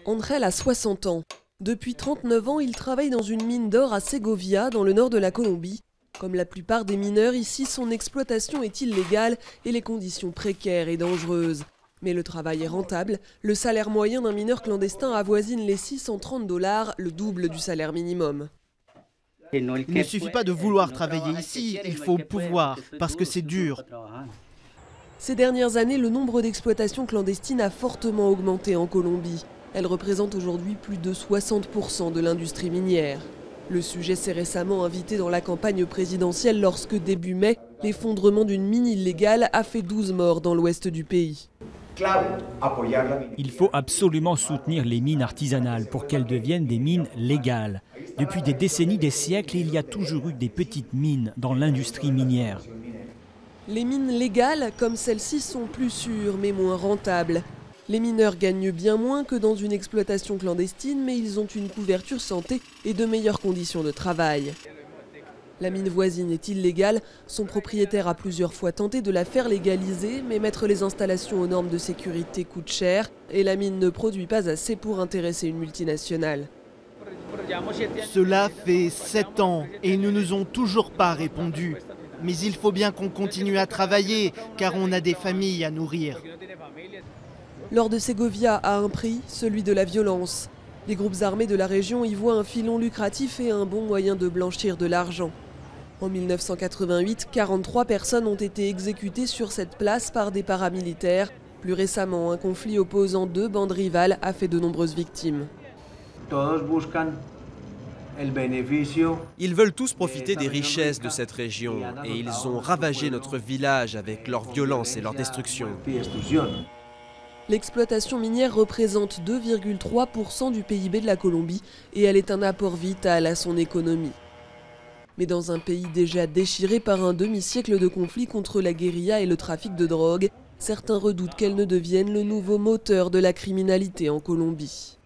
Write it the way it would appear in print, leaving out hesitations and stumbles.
Angel a 60 ans. Depuis 39 ans, il travaille dans une mine d'or à Segovia, dans le nord de la Colombie. Comme la plupart des mineurs ici, son exploitation est illégale et les conditions précaires et dangereuses. Mais le travail est rentable. Le salaire moyen d'un mineur clandestin avoisine les $630, le double du salaire minimum. Il ne suffit pas de vouloir travailler ici, il faut pouvoir, parce que c'est dur. Ces dernières années, le nombre d'exploitations clandestines a fortement augmenté en Colombie. Elles représentent aujourd'hui plus de 60% de l'industrie minière. Le sujet s'est récemment invité dans la campagne présidentielle lorsque, début mai, l'effondrement d'une mine illégale a fait 12 morts dans l'ouest du pays. Il faut absolument soutenir les mines artisanales pour qu'elles deviennent des mines légales. Depuis des décennies, des siècles, il y a toujours eu des petites mines dans l'industrie minière. Les mines légales, comme celle-ci, sont plus sûres mais moins rentables. Les mineurs gagnent bien moins que dans une exploitation clandestine, mais ils ont une couverture santé et de meilleures conditions de travail. La mine voisine est illégale, son propriétaire a plusieurs fois tenté de la faire légaliser, mais mettre les installations aux normes de sécurité coûte cher et la mine ne produit pas assez pour intéresser une multinationale. Cela fait 7 ans et ils ne nous ont toujours pas répondu. Mais il faut bien qu'on continue à travailler, car on a des familles à nourrir. L'or de Segovia a un prix, celui de la violence. Les groupes armés de la région y voient un filon lucratif et un bon moyen de blanchir de l'argent. En 1988, 43 personnes ont été exécutées sur cette place par des paramilitaires. Plus récemment, un conflit opposant deux bandes rivales a fait de nombreuses victimes. Ils veulent tous profiter des richesses de cette région et ils ont ravagé notre village avec leur violence et leur destruction. L'exploitation minière représente 2,3% du PIB de la Colombie et elle est un apport vital à son économie. Mais dans un pays déjà déchiré par un demi-siècle de conflits contre la guérilla et le trafic de drogue, certains redoutent qu'elle ne devienne le nouveau moteur de la criminalité en Colombie.